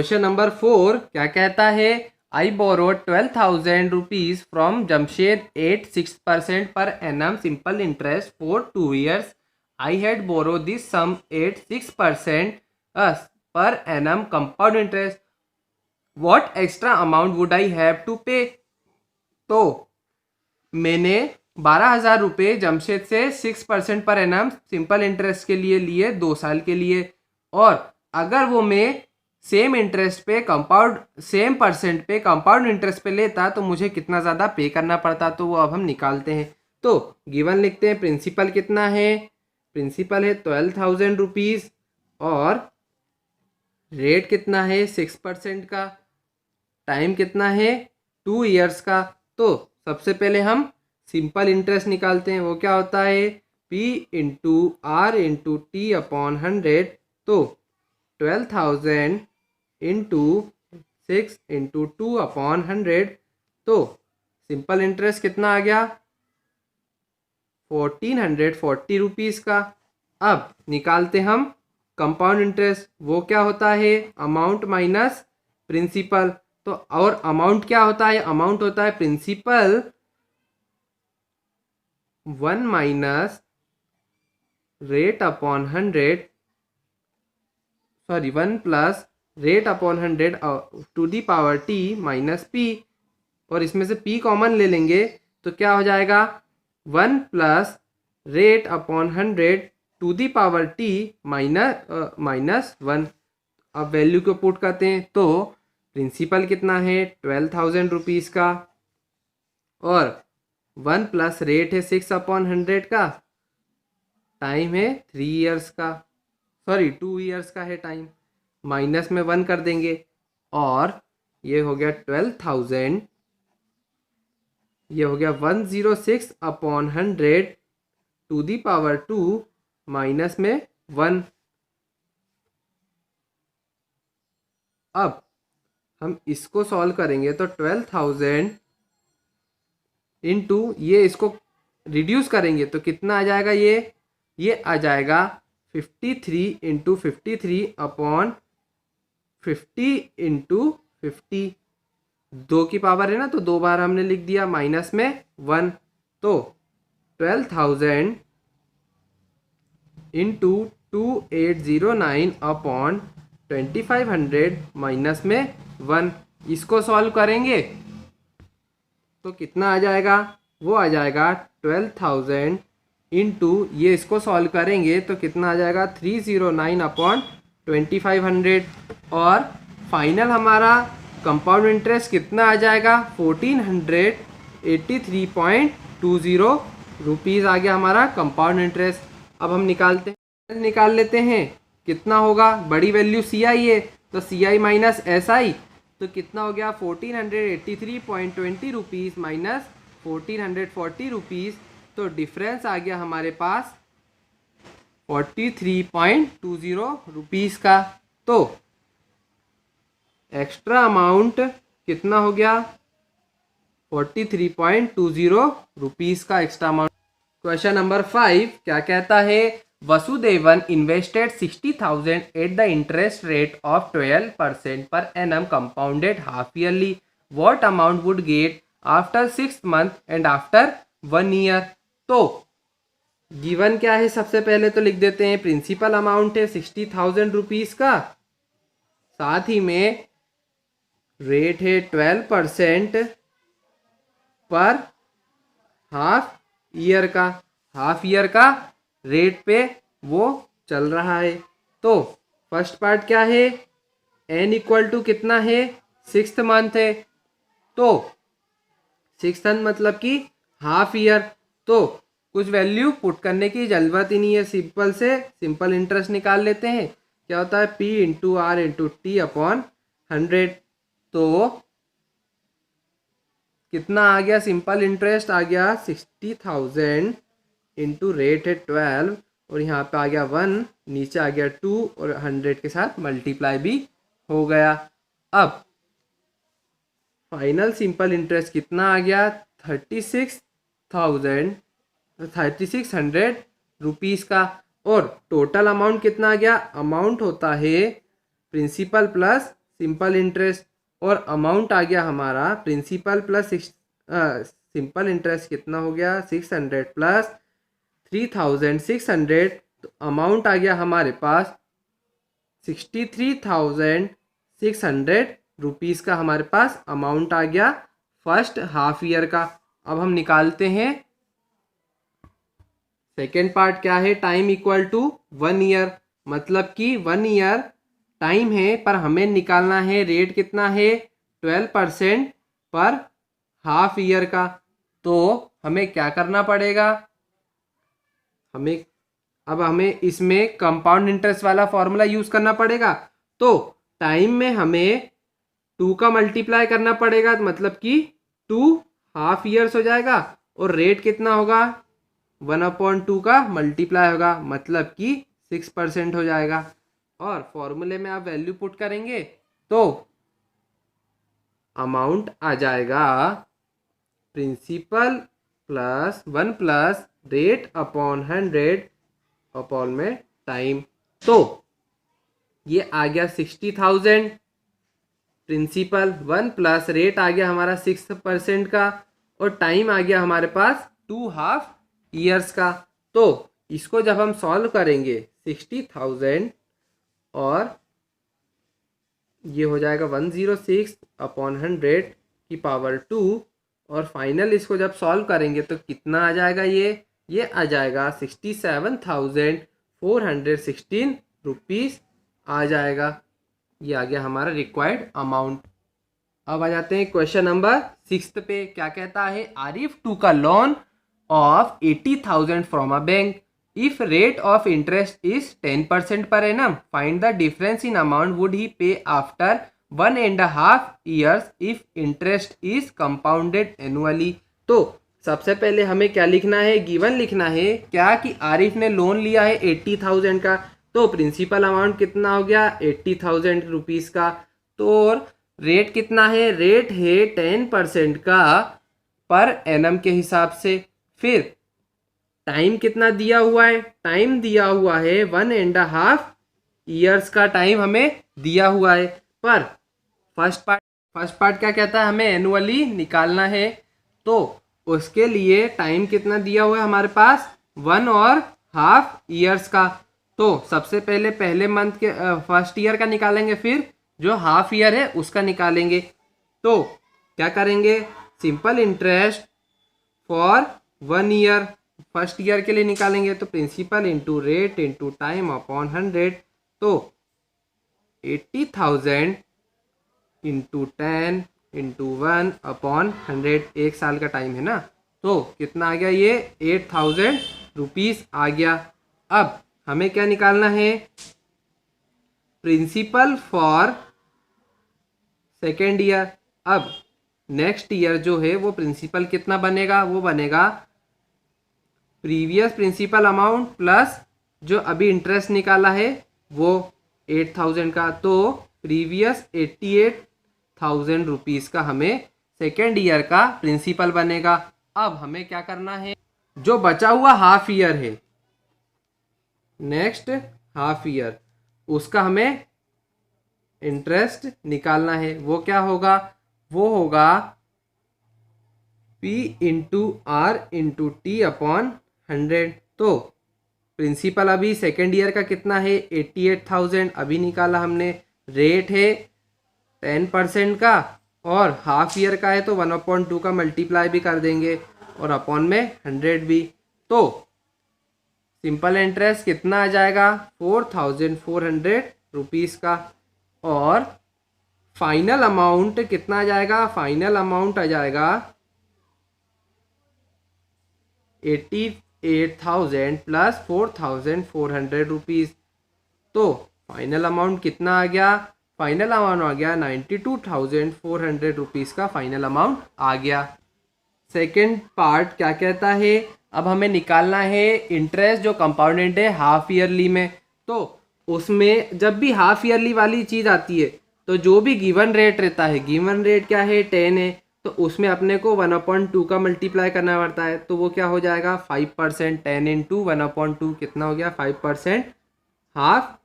Question number 4 क्या कहता है? I borrowed 12,000 rupees from Jamshed at 6% per annum simple interest for 2 years. I had borrow this sum at 6% per annum compound interest. What extra amount would I have to pay? तो मैंने 12,000 रुपये जमशेद से 6% per annum simple interest के लिए लिए 2 साल के लिए, और अगर वो मैं सेम इंटरेस्ट पे कंपाउंड सेम परसेंट पे कंपाउंड इंटरेस्ट पे लेता तो मुझे कितना ज़्यादा पे करना पड़ता, तो वो अब हम निकालते हैं. तो गिवन लिखते हैं. प्रिंसिपल कितना है? प्रिंसिपल है 12,000 रुपीज़ और रेट कितना है 6% का, टाइम कितना है 2 years का. तो सबसे पहले हम सिंपल इंटरेस्ट निकालते हैं. वो क्या होता है? P into R into T upon 100. तो 12,000 इंटू 6 इंटू 2 अपॉन 100. तो सिंपल इंटरेस्ट कितना आ गया? 1440 रुपीज़ का. अब निकालते हम कंपाउंड इंटरेस्ट. वो क्या होता है? Amount minus principal. तो और अमाउंट क्या होता है? अमाउंट होता है principal 1 minus rate upon 100, sorry 1 plus rate upon 100 to the power T minus P. और इसमें से पी कॉमन ले लेंगे तो क्या हो जाएगा? 1 plus rate upon 100 to the power T minus 1. अब वैल्यू को पुट करते हैं. तो प्रिंसिपल कितना है? 12,000 रुपीज़ का, और 1 प्लस रेट है 6 अपॉन 100 का, टाइम है 3 years का, सॉरी 2 years का है टाइम, माइनस में 1 कर देंगे, और ये हो गया 12,000, ये हो गया 106 upon 100 to the power 2 minus में 1. अब हम इसको सॉल्व करेंगे तो 12,000 इंटू ये इसको रिड्यूस करेंगे तो कितना आ जाएगा? ये आ जाएगा 53 इंटू 53 अपॉन 50 इंटू 50. 2 की पावर है ना, तो 2 बार हमने लिख दिया, माइनस में 1. तो 12,000 इंटू 2809 अपॉन 2500 माइनस में 1. इसको सॉल्व करेंगे तो कितना आ जाएगा? वो आ जाएगा 12,000 इंटू ये इसको सॉल्व करेंगे तो कितना आ जाएगा? 309 अपॉन 2500. और फाइनल हमारा कंपाउंड इंटरेस्ट कितना आ जाएगा? 1483.20 रुपीज़ आ गया हमारा कंपाउंड इंटरेस्ट. अब हम निकाल लेते हैं. कितना होगा? बड़ी वैल्यू सी आई है तो सी आई माइनस एस आई, तो कितना हो गया? 1483.20 रुपीज़ माइनस 1440 रुपीज़. तो डिफरेंस आ गया हमारे पास 43.20 रुपीज़ का. तो एक्स्ट्रा अमाउंट कितना हो गया? 43.20 रुपीज़ का एक्स्ट्रा अमाउंट. क्वेश्चन नंबर 5 क्या कहता है? Vasudevan invested 60,000 at the interest rate of 12% per annum compounded half yearly. What amount would get after 6 month and after 1 year? तो गिवन क्या है? सबसे पहले तो लिख देते हैं. प्रिंसिपल अमाउंट है 60,000 रुपीज़ का, साथ ही में रेट है 12% पर हाफ ईयर का. हाफ ईयर का रेट पे वो चल रहा है. तो फर्स्ट पार्ट क्या है? एन इक्वल टू कितना है? 6th month है, तो 6th month मतलब कि हाफ ईयर. तो कुछ वैल्यू पुट करने की जरूरत ही नहीं है, सिंपल से सिंपल इंटरेस्ट निकाल लेते हैं. क्या होता है? P into R into T upon 100. तो कितना आ गया? सिंपल इंटरेस्ट आ गया 60,000 इंटू रेट है 12, और यहाँ पे आ गया 1, नीचे आ गया 2, और 100 के साथ मल्टीप्लाई भी हो गया. अब फाइनल सिंपल इंटरेस्ट कितना आ गया? 3600 रुपीज़ का. और टोटल अमाउंट कितना आ गया? अमाउंट होता है प्रिंसिपल प्लस सिंपल इंटरेस्ट, और अमाउंट आ गया हमारा प्रिंसिपल प्लस सिंपल इंटरेस्ट कितना हो गया 600 प्लस 3600, तो अमाउंट आ गया हमारे पास 63,600 रुपीज़ का हमारे पास अमाउंट आ गया फर्स्ट हाफ ईयर का। अब हम निकालते हैं सेकेंड पार्ट क्या है, टाइम इक्वल टू 1 ईयर, मतलब कि 1 ईयर टाइम है पर हमें निकालना है रेट कितना है 12% पर हाफ ईयर का। तो हमें क्या करना पड़ेगा, हमें इसमें कंपाउंड इंटरेस्ट वाला फॉर्मूला यूज करना पड़ेगा। तो टाइम में हमें 2 का मल्टीप्लाई करना पड़ेगा, मतलब कि 2 हाफ ईयर्स हो जाएगा, और रेट कितना होगा 1/2 का मल्टीप्लाई होगा, मतलब कि 6% हो जाएगा। और फॉर्मूले में आप वैल्यू पुट करेंगे तो अमाउंट आ जाएगा principal plus 1 plus rate upon 100 upon में टाइम। तो ये आ गया 60,000, प्रिंसिपल 1 प्लस रेट आ गया हमारा 6% का, और टाइम आ गया हमारे पास 2 हाफ ईयर्स का। तो इसको जब हम सॉल्व करेंगे 60,000 और ये हो जाएगा 106 अपॉन 100 की पावर 2, और फाइनल इसको जब सॉल्व करेंगे तो कितना आ जाएगा, ये आ जाएगा 67,416 रुपीज़ आ जाएगा। ये आ गया हमारा रिक्वायर्ड अमाउंट। अब आ जाते हैं क्वेश्चन नंबर 6 पे। क्या कहता है, आरिफ टू का loan of 80,000 from a bank, if rate of interest is 10% per annum, find the difference in amount would he pay after 1.5 years if interest is compounded annually. तो सबसे पहले हमें क्या लिखना है, गिवन लिखना है क्या कि आरिफ ने लोन लिया है 80,000 का, तो प्रिंसिपल अमाउंट कितना हो गया 80,000 रुपीज़ का, तो रेट कितना है, रेट है 10% का पर एनम के हिसाब से। फिर टाइम कितना दिया हुआ है, टाइम दिया हुआ है 1.5 years का टाइम हमें दिया हुआ है। पर फर्स्ट पार्ट क्या कहता है, हमें एनुअली निकालना है, तो उसके लिए टाइम कितना दिया हुआ है हमारे पास 1.5 years का। तो सबसे पहले पहले मंथ के फर्स्ट ईयर का निकालेंगे, फिर जो हाफ ईयर है उसका निकालेंगे। तो क्या करेंगे, simple interest for 1 year first year के लिए निकालेंगे, तो principal into rate into time upon 100, तो 80,000 इंटू 10 इंटू 1 अपॉन 100, 1 साल का टाइम है ना, तो कितना आ गया, ये 8,000 रुपीज़ आ गया। अब हमें क्या निकालना है, प्रिंसिपल फॉर सेकेंड ईयर। अब नेक्स्ट ईयर जो है वो प्रिंसिपल कितना बनेगा, वो बनेगा प्रीवियस प्रिंसिपल अमाउंट प्लस जो अभी इंटरेस्ट निकाला है वो 8,000 का, तो प्रीवियस 88,000 रुपीज़ का हमें सेकेंड ईयर का प्रिंसिपल बनेगा। अब हमें क्या करना है, जो बचा हुआ हाफ ईयर है नेक्स्ट हाफ ईयर, उसका हमें इंटरेस्ट निकालना है। वो क्या होगा, वो होगा P into R into T upon 100। तो प्रिंसिपल अभी सेकेंड ईयर का कितना है 88,000 अभी निकाला हमने, रेट है 10% का, और हाफ ईयर का है तो 1/2 का मल्टीप्लाई भी कर देंगे और अपॉन में 100 भी। तो सिंपल इंटरेस्ट कितना आ जाएगा 4,400 रुपीज़ का, और फाइनल अमाउंट कितना आ जाएगा, फाइनल अमाउंट आ जाएगा 88,000 प्लस 4,400 रुपीज़। तो फाइनल अमाउंट कितना आ गया, फाइनल अमाउंट आ गया 92,400 रुपीज़ का फाइनल अमाउंट आ गया। सेकेंड पार्ट क्या कहता है, अब हमें निकालना है इंटरेस्ट जो कंपाउंडेड है हाफ ईयरली में। तो उसमें जब भी हाफ ईयरली वाली चीज़ आती है तो जो भी गिवन रेट रहता है, गिवन रेट क्या है 10 है, तो उसमें अपने को 1/2 का मल्टीप्लाई करना पड़ता है, तो वो क्या हो जाएगा 5%, 10 इंटू 1/2 कितना हो गया 5% हाफ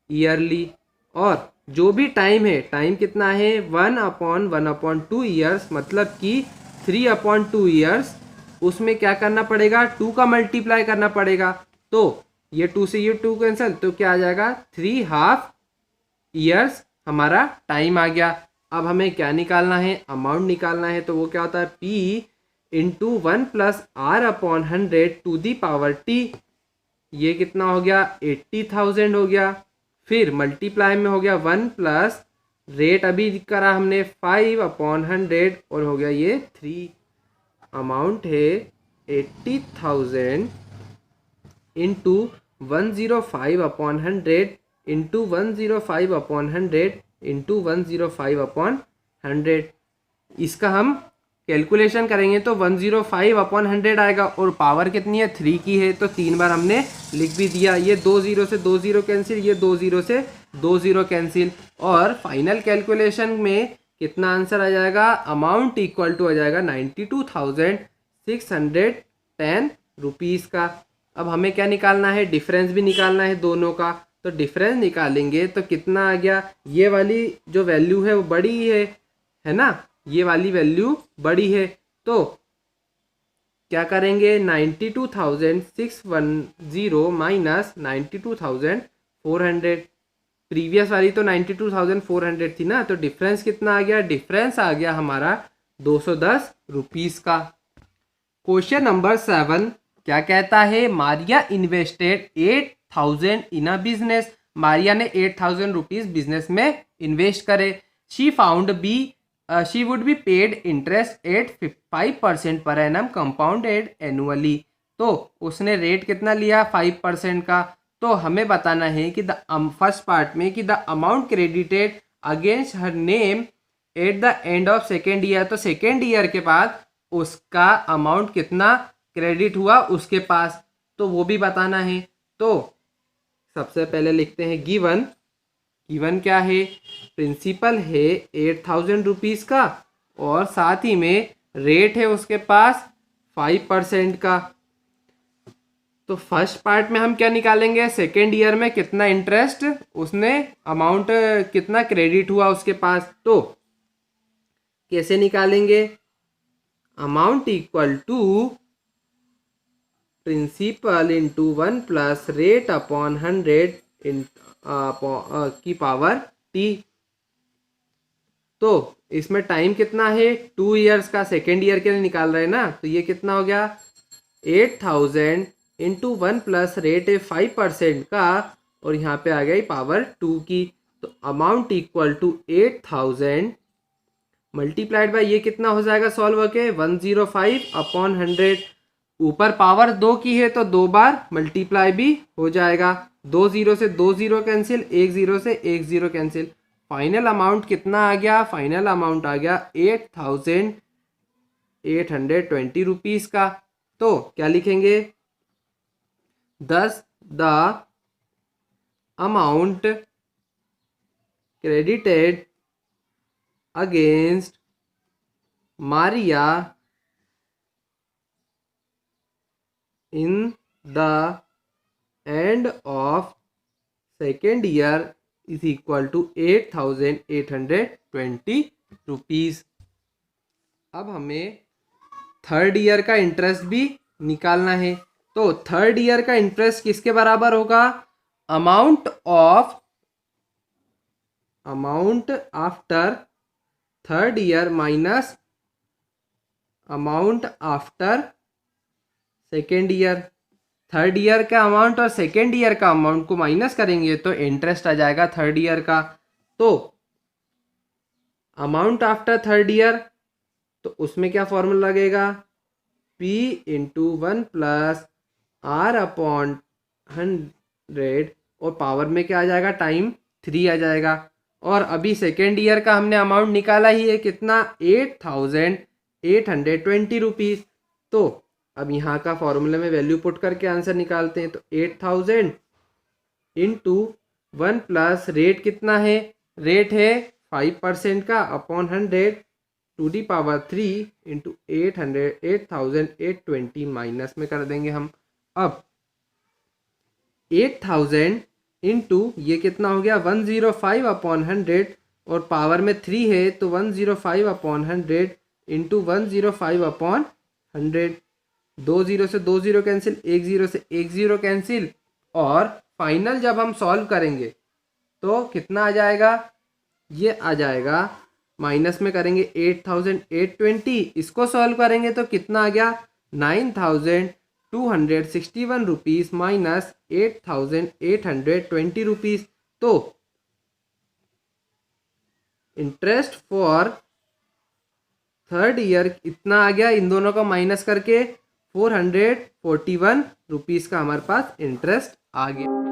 ईयरली। और जो भी टाइम है, टाइम कितना है 1/1/2 ईयर्स, मतलब कि 3/2 ईयर्स, उसमें क्या करना पड़ेगा 2 का मल्टीप्लाई करना पड़ेगा। तो ये 2 से ये 2 कैंसिल, तो क्या आ जाएगा 3.5 ईयर्स हमारा टाइम आ गया। अब हमें क्या निकालना है, अमाउंट निकालना है। तो वो क्या होता है P × 1 + R/100 ये कितना हो गया 80,000 हो गया। फिर मल्टीप्लाई में हो गया 1 प्लस रेट अभी करा हमने 5/100 और हो गया ये 3। अमाउंट है 80,000 इंटू 105/100 इंटू 105/100 इंटू 105/100। इसका हम कैलकुलेशन करेंगे तो 105/100 आएगा, और पावर कितनी है 3 की है, तो 3 बार हमने लिख भी दिया। ये 2 0 से 2 0 कैंसिल, ये 2 0 से 2 0 कैंसिल, और फाइनल कैलकुलेशन में कितना आंसर आ जाएगा, अमाउंट इक्वल टू आ जाएगा 92,610 रुपीज़ का। अब हमें क्या निकालना है, डिफरेंस भी निकालना है दोनों का। तो डिफरेंस निकालेंगे तो कितना आ गया, ये वाली जो वैल्यू है वो बड़ी है ना, ये वाली वैल्यू बड़ी है। तो क्या करेंगे 92,610 माइनस 92,400, प्रीवियस वाली तो 92,400 थी ना, तो डिफरेंस कितना आ गया, डिफरेंस आ गया हमारा 210 रुपीज़ का। क्वेश्चन नंबर 7 क्या कहता है, Maria invested 8,000 in a business. Maria ने 8,000 रुपीज़ बिजनेस में इन्वेस्ट करे। She would be paid interest eight 5% पर एनम कंपाउंडेड एनुअली। तो उसने रेट कितना लिया 5% का। तो हमें बताना है कि फर्स्ट पार्ट में कि the amount credited against her name at the end of second year. तो सेकेंड ईयर के बाद उसका अमाउंट कितना क्रेडिट हुआ उसके पास, तो वो भी बताना है। तो सबसे पहले लिखते हैं गिवन क्या है, प्रिंसिपल है 8,000 रुपीज़ का, और साथ ही में रेट है उसके पास 5% का। तो फर्स्ट पार्ट में हम क्या निकालेंगे, सेकेंड ईयर में कितना इंटरेस्ट उसने, अमाउंट कितना क्रेडिट हुआ उसके पास। तो कैसे निकालेंगे, amount equal to principal into 1 plus rate upon 100 की पावर t। तो इसमें टाइम कितना है 2 ईयर्स का, सेकेंड ईयर के लिए निकाल रहे हैं ना, तो ये कितना हो गया 8,000 इंटू 1 प्लस रेट है 5% का, और यहाँ पे आ गई पावर 2 की। तो amount equal to 8,000 multiplied by ये कितना हो जाएगा सॉल्व होके 105/100। ऊपर पावर 2 की है तो 2 बार मल्टीप्लाई भी हो जाएगा। 2 0 से 2 0 कैंसिल, 1 0 से 1 0 कैंसिल। फाइनल अमाउंट कितना आ गया, फाइनल अमाउंट आ गया 8,820 रुपीज़ का। तो क्या लिखेंगे, दस the amount credited against Maria in the end of second year is equal to 8,820 rupees. अब हमें थर्ड ईयर का इंटरेस्ट भी निकालना है। तो थर्ड ईयर का इंटरेस्ट किसके बराबर होगा, amount after third year minus amount after second year. Third year का अमाउंट और सेकेंड ईयर का अमाउंट को माइनस करेंगे तो इंटरेस्ट आ जाएगा थर्ड ईयर का। तो अमाउंट आफ्टर थर्ड ईयर, तो उसमें क्या फॉर्मूला लगेगा, P इंटू 1 प्लस R/100, और पावर में क्या आ जाएगा टाइम 3 आ जाएगा। और अभी सेकेंड ईयर का हमने अमाउंट निकाला ही है कितना 8,820 रुपीज़। तो अब यहाँ का फॉर्मूले में वैल्यू पुट करके आंसर निकालते हैं। तो 8,000 इंटू 1 प्लस रेट कितना है, रेट है 5% का upon 100 to the power 3 into 8,820 minus में कर देंगे हम। अब 8,000 इंटू ये कितना हो गया 105 अपॉन 100 और पावर में 3 है तो 105 अपॉन 100 इंटू 105 अपॉन 100। 2 जीरो से 2 जीरो कैंसिल, 1 जीरो से 1 जीरो कैंसिल, और फाइनल जब हम सॉल्व करेंगे तो कितना आ जाएगा, ये आ जाएगा माइनस में करेंगे 8820, इसको सॉल्व करेंगे तो कितना आ गया 9261 रुपीज़ माइनस 8820 रुपीज़। तो इंटरेस्ट फॉर थर्ड ईयर इतना आ गया, इन दोनों का माइनस करके 441 रुपीज़ का हमारे पास इंटरेस्ट आ गया।